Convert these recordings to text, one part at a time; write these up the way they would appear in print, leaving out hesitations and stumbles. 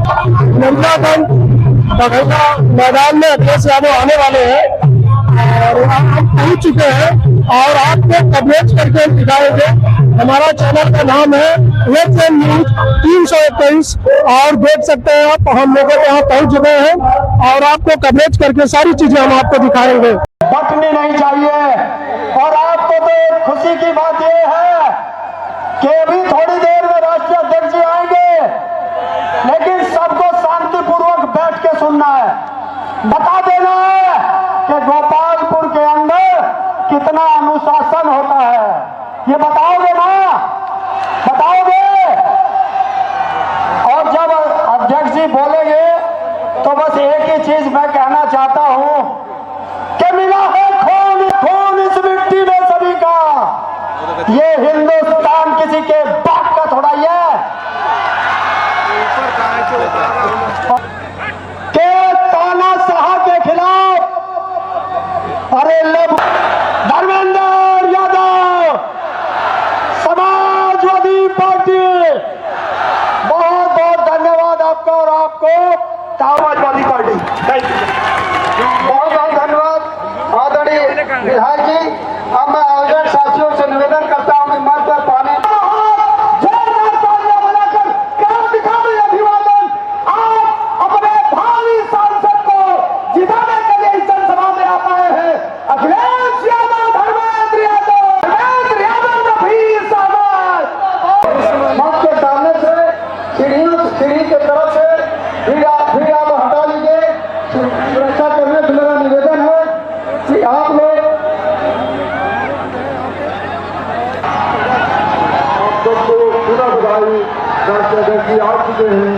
नंदागंज बघेला मैदान में अखिलेश यादव आने वाले हैं और आप पहुंच चुके हैं और आपको कवरेज करके दिखाएंगे। हमारा चैनल का नाम है एचएन न्यूज 321 और देख सकते हैं आप, हम लोग यहाँ पहुंच चुके हैं और आपको कवरेज करके सारी चीजें हम आपको दिखाएंगे। बटनी नहीं चाहिए और आपको तो खुशी की बात यह है कि अभी थोड़ी देर में राष्ट्रीय अध्यक्ष जी आएंगे, लेकिन सबको शांतिपूर्वक बैठ के सुनना है। बता देना है कि गोपालपुर के अंदर कितना अनुशासन होता है, ये बताओगे ना? बताओगे? और जब अध्यक्ष जी बोलेंगे तो बस एक ही चीज मैं कहना चाहता हूं कि मिला है खून, खून इस मिट्टी में सभी का। ये हिंदुस्तान किसी के बाप का थोड़ा ही है के तानाशाह के खिलाफ। अरे धर्मेंद्र यादव, समाजवादी पार्टी, बहुत बहुत धन्यवाद आपका और आपको समाजवादी पार्टी बहुत बहुत धन्यवाद आदरणीय विधायक जी। अब मैं आयोजक साथियों से निवेदन करता हूं कि मंच पर पानी आ चुके हैं।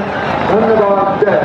धन्यवाद। जय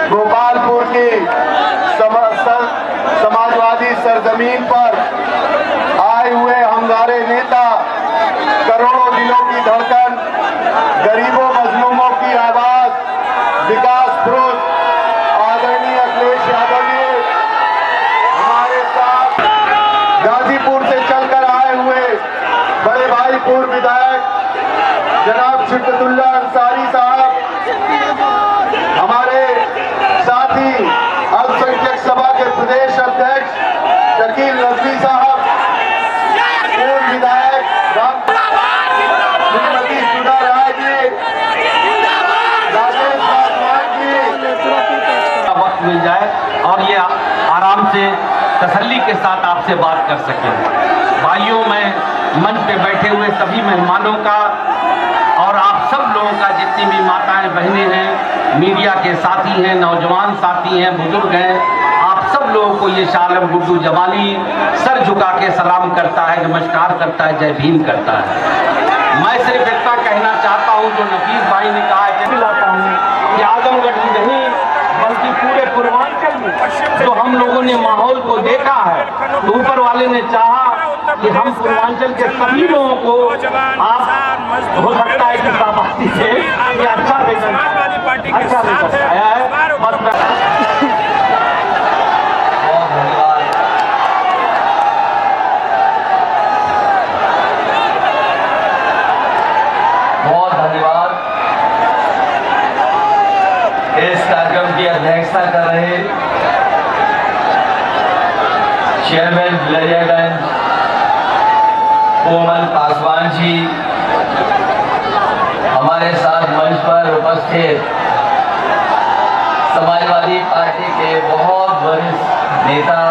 गोपालपुर की समाजवादी सरजमीन पर आए हुए हंगारे नेता, करोड़ों दिलों की धड़कन, गरीबों मजलूमों की आवाज, विकास पुरुष आदरणीय अखिलेश यादव जी हमारे साथ गाजीपुर से चलकर आए हुए बड़े भाई पूर्व विधायक जनाब शिद्दतुल्ला अंसारी साहब, हमारे साथी अल्पसंख्यक सभा के प्रदेश अध्यक्ष शकील नजवी साहब, पूर्व विधायक श्रीमती सुधा राय जी, राजेश पासवान जी, वक्त मिल जाए और ये आराम से तसल्ली के साथ आपसे बात कर सकें। भाइयों, मैं मंच पे बैठे हुए सभी मेहमानों का और आप सब लोगों का, जितनी भी माताएं बहनें हैं, मीडिया के साथी हैं, नौजवान साथी हैं, बुजुर्ग हैं, आप सब लोगों को ये शालम गुड्डू जमाली सर झुका के सलाम करता है, नमस्कार करता है, जय भीम करता है। मैं सिर्फ इतना कहना चाहता हूँ जो नफीस भाई ने कहा है, दिलाता हूँ कि आजमगढ़ ही नहीं बल्कि पूरे पूर्वांचल में जो हम लोगों ने माहौल को देखा है, तो ऊपर वाले ने चाहा कि हम पूर्वांचल के सभी लोगों को, आप हो सकता है कि बाबासी से ये अच्छा रिजल्ट आया है। बहुत धन्यवाद। इस कार्यक्रम की अध्यक्षता कर रहे चेयरमैन ललियागंज कोमल पासवान जी, हमारे साथ मंच पर उपस्थित समाजवादी पार्टी के बहुत वरिष्ठ नेता,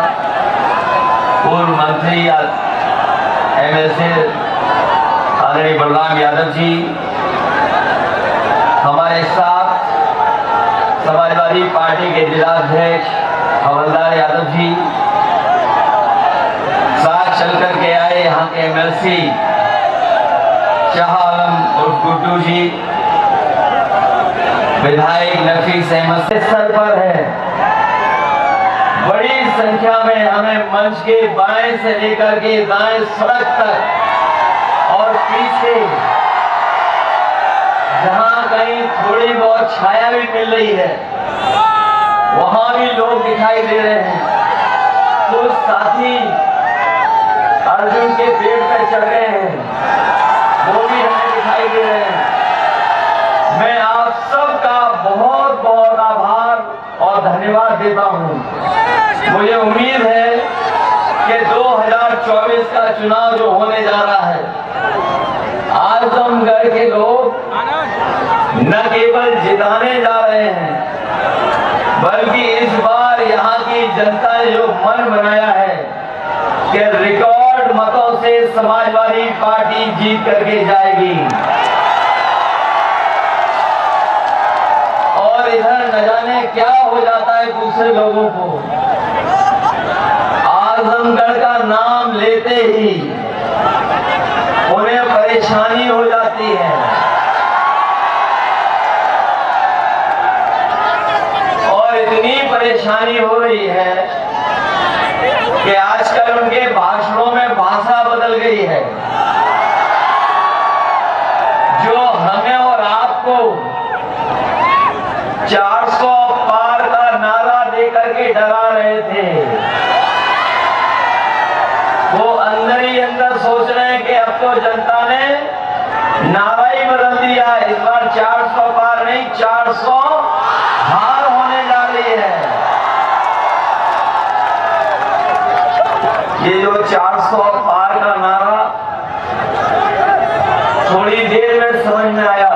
पूर्व मंत्री एमएलसी आदरणीय बलराम यादव जी, हमारे साथ समाजवादी पार्टी के जिलाध्यक्ष हवलदार यादव जी, साथ चल कर के आए यहाँ के एमएलसी शाह आलम उर्फ गुड्डू जी, विधायक नफीस अहमद स्तर पर है। बड़ी संख्या में हमें मंच के बाएं से लेकर के दाएं सड़क तक और पीछे जहां कहीं थोड़ी बहुत छाया भी मिल रही है वहां भी लोग दिखाई दे रहे हैं। कुछ साथी अर्जुन के पेड़ पर चढ़ गए हैं, वो भी हमें दिखाई दे रहे हैं। मैं आप सबका बहुत बहुत आभार और धन्यवाद देता हूं। मुझे उम्मीद है कि 2024 का चुनाव जो होने जा रहा है, आजमगढ़ के लोग न केवल जिताने जा रहे हैं, बल्कि इस बार यहाँ की जनता ने जो मन बनाया है कि रिकॉर्ड मतों से समाजवादी पार्टी जीत करके जाएगी। और इधर न जाने क्या हो जाता है दूसरे लोगों को, आजमगढ़ का नाम लेते ही उन्हें परेशानी हो जाती है। और इतनी परेशानी हो रही है कि आजकल उनके भाषणों में भाषा बदल गई है। जो हमें और आपको 400 पार का नारा देकर के डरा रहे थे, वो अंदर ही अंदर सोच रहे हैं कि अब तो जनता ने नारा ही बदल दिया है। इस बार 400 पार नहीं, 400 हार होने जा रही है। ये जो 400 पार का नारा थोड़ी देर में समझ में आया।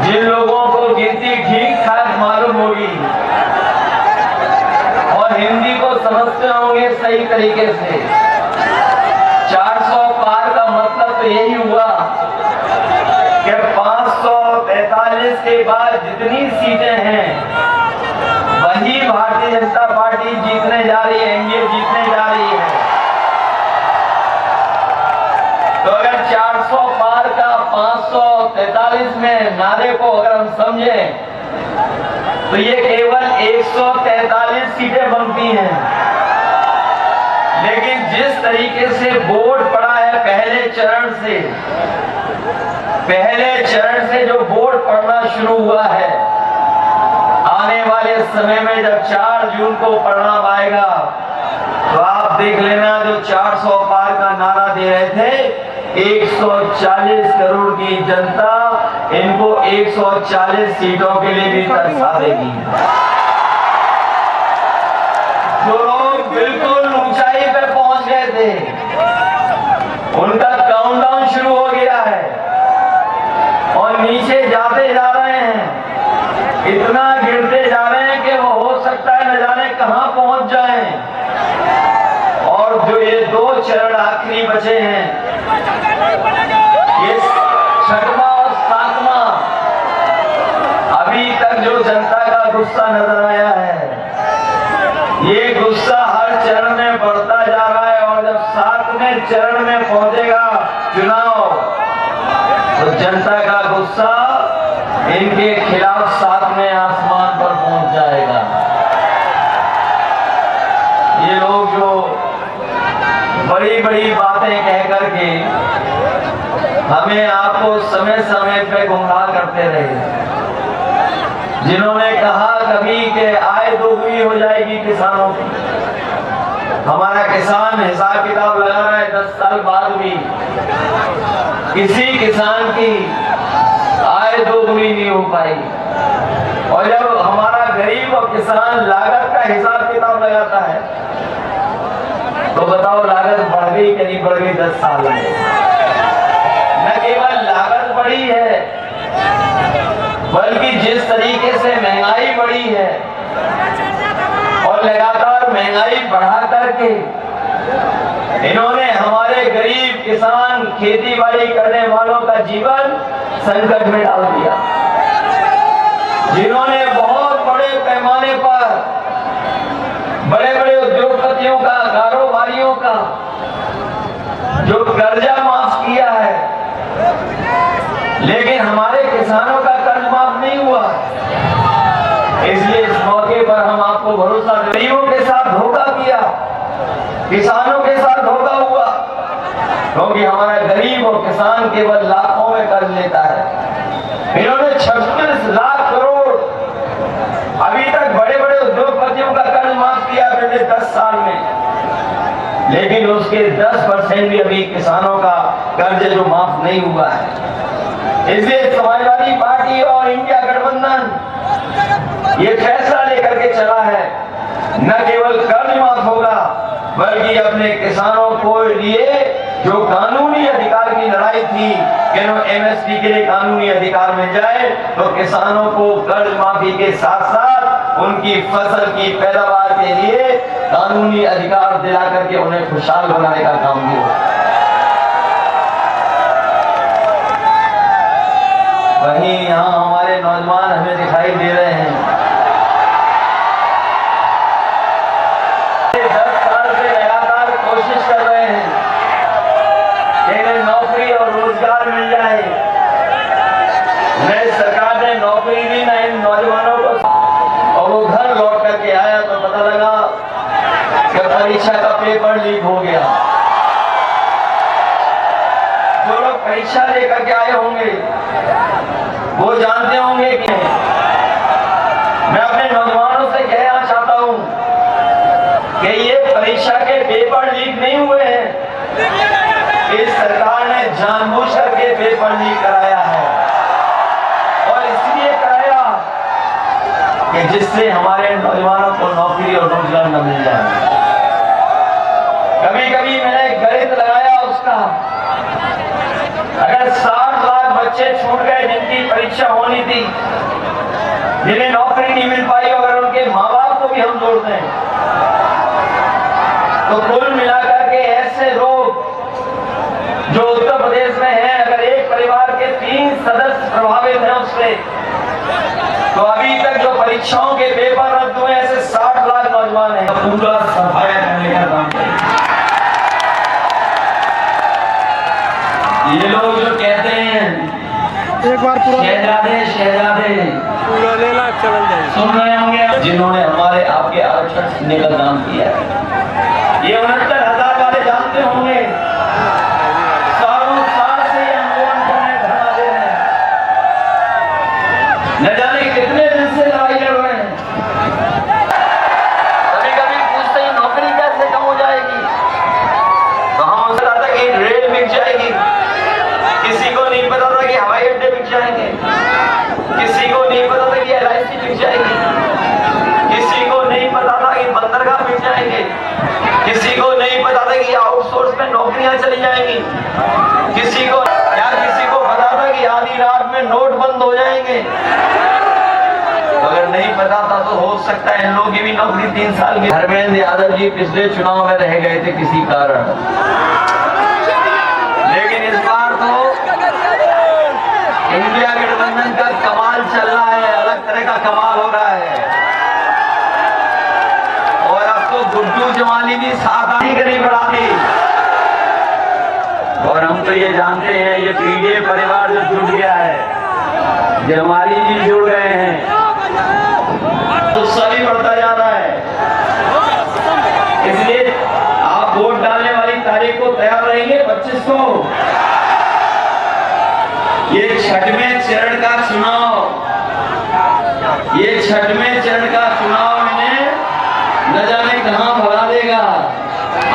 जिन लोगों को गिनती ठीक ठाक मालूम होगी और हिंदी को समझते होंगे सही तरीके से, 400 पार का मतलब तो यही हुआ कि 543 के बाद जितनी सीटें हैं वही भारतीय जनता पार्टी जीतने जा रही है, एनडीए जीतने जा रही है। तो अगर 400 पार का 543 में नारे को अगर हम समझें तो ये केवल 143 सीटें बनती हैं। लेकिन जिस तरीके से वोट पड़ा है पहले चरण से जो वोट पड़ना शुरू हुआ है, आने वाले समय में जब 4 जून को परिणाम आएगा तो आप देख लेना, जो 400 पार का नारा दे रहे थे, 140 करोड़ की जनता इनको 140 सीटों के लिए भी तरसा देगी। जो लोग बिल्कुल ऊंचाई पे पहुंच गए थे, उनका काउंटडाउन शुरू हो गया है और नीचे जाते जा रहे हैं, इतना गिरते जा रहे हैं कि वो हो सकता है न जाने कहां पहुंच जाएं। और जो ये 2 चरण आखिरी बचे हैं, ये 6वां और 7वां, अभी तक जो जनता का गुस्सा नजर आया है, ये गुस्सा हर चरण में बढ़ता जा रहा है। और जब 7वें चरण में पहुंचेगा चुनाव, तो जनता का गुस्सा इनके खिलाफ 7वें आसमान पर पहुंच जाएगा। ये लोग जो बड़ी बड़ी बातें कह करके हमें आपको समय समय पे गुमराह करते रहे, जिन्होंने कहा कभी कि आय दोगुनी हो जाएगी किसानों की, हमारा किसान हिसाब किताब लगा रहा है 10 साल बाद भी किसी किसान की आय दोगुनी नहीं हो पाएगी। और जब हमारा गरीब और किसान लागत का हिसाब किताब लगाता है तो बताओ लागत बढ़ गई कि नहीं बढ़ गई 10 साल में? न केवल लागत बढ़ी है बल्कि जिस तरीके से महंगाई बढ़ी है और लगातार महंगाई बढ़ा करके इन्होंने हमारे गरीब किसान खेती बाड़ी करने वालों का जीवन संकट में डाल दिया। जिन्होंने बहुत बड़े पैमाने पर बड़े बड़े उद्योगपतियों का, कारोबारियों का जो कर्जा माफ किया है, लेकिन हमारे किसानों का कर्ज माफ नहीं हुआ। इसलिए इस मौके पर हम आपको भरोसा, गरीबों के साथ धोखा किया, किसानों के साथ धोखा हुआ, क्योंकि हमारा गरीब और किसान केवल लाखों में कर्ज लेता है। इन्होंने 36 लाख करोड़ अभी तक बड़े बड़े उद्योगपतियों का कर्ज माफ किया पिछले 10 साल में, लेकिन उसके 10% भी अभी किसानों का कर्ज जो माफ नहीं हुआ है। इसलिए समाजवादी पार्टी और इंडिया गठबंधन ये फैसला लेकर के चला है, न केवल कर्ज माफ होगा बल्कि अपने किसानों को लिए जो कानूनी अधिकार की लड़ाई थी कि एमएसपी के लिए कानूनी अधिकार मिल जाए, तो किसानों को कर्ज माफी के साथ साथ उनकी फसल की पैदावार के लिए कानूनी अधिकार दिला करके उन्हें खुशहाल बनाने का काम भी हो। वहीं यहाँ हमारे नौजवान हमें दिखाई दे रहे हैं, 10 साल से लगातार कोशिश कर रहे हैं कि इन्हें नौकरी और रोजगार मिल जाए। नई सरकार ने नौकरी दी ना इन नौजवानों को, और वो घर लौट करके आया तो पता लगा कि परीक्षा का पेपर लीक हो गया। जो लोग परीक्षा लेकर के आए होंगे वो जानते होंगे कि मैं अपने नौजवानों से कहना चाहता हूं कि ये परीक्षा के पेपर लीक नहीं हुए हैं, इस सरकार ने जानबूझ करके पेपर लीक कराया है, और इसलिए कराया कि जिससे हमारे नौजवानों को नौकरी और रोजगार न मिल जाए। कभी कभी मैंने गणित लगाया उसका, अगर 60 लाख बच्चे छूट गए जिनकी परीक्षा होनी थी, जिन्हें नौकरी नहीं मिल पाई, अगर उनके माँ बाप को भी हम जोड़ दें तो कुल मिलाकर के ऐसे लोग जो उत्तर प्रदेश में हैं, अगर एक परिवार के 3 सदस्य प्रभावित हैं उससे, तो अभी तक जो परीक्षाओं के पेपर रद्द हुए ऐसे 60 लाख नौजवान हैं। पूरा सफाया करने का काम करें। ये लोग जो कहते हैं एक बार पूरा शहजादे शहजादे सुन रहे होंगे, जिन्होंने हमारे आपके आरक्षण छीनने का काम किया है, ये 69,000 वाले जानते होंगे, सालों साल से ये आंदोलन करने धरना दे रहे हैं, न जाने कितने दिन से लड़ाई लड़ रहे हैं। कभी कभी पूछते हैं नौकरी कैसे कम हो जाएगी, तो हम उनसे कहते हैं कि रेल बिक जाएगी, किसी को नहीं पता था कि हवाई अड्डे बिक जाएंगे, किसी को नहीं पता था कि LIC बिक जाएगी, किसी को नहीं पता था कि बंदरगाह बिक जाएंगे, किसी को नहीं पता था कि आउटसोर्स में नौकरियां चली जाएंगी, किसी को पता था कि आधी रात में नोट बंद हो जाएंगे। अगर नहीं पता था तो हो सकता है इन लोगों की भी नौकरी 3 साल की। धर्मेंद्र यादव जी पिछले चुनाव में रह गए थे किसी कारण, लेकिन इस बार तो इंडिया गठबंधन का कमाल चल रहा है, अलग तरह का कमाल हो रहा है, और अब तो गुड्डू जमाली भी साथ आने करीब बढ़ाती, और हम तो ये जानते हैं ये पीडीए परिवार जो जुड़ गया है, जमाली जी जुड़ गए हैं, गुस्सा भी बढ़ता जा रहा है। इसलिए आप वोट डालने वाली तारीख को तैयार रहेंगे 25 को। ये 6वें चरण का चुनाव, ये 6वें चरण का चुनाव इन्हें न जाने कहां भगा देगा,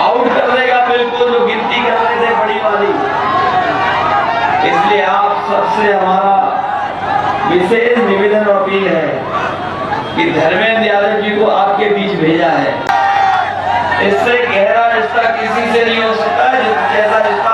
आउट कर देगा बिल्कुल, जो गिनती कर रहे थे बड़ी वाली। इसलिए आप सबसे हमारा विशेष निवेदन और अपील है कि धर्मेंद्र यादव जी को आपके बीच भेजा है। इससे गहरा रिश्ता किसी से नहीं हो सकता जैसा रिश्ता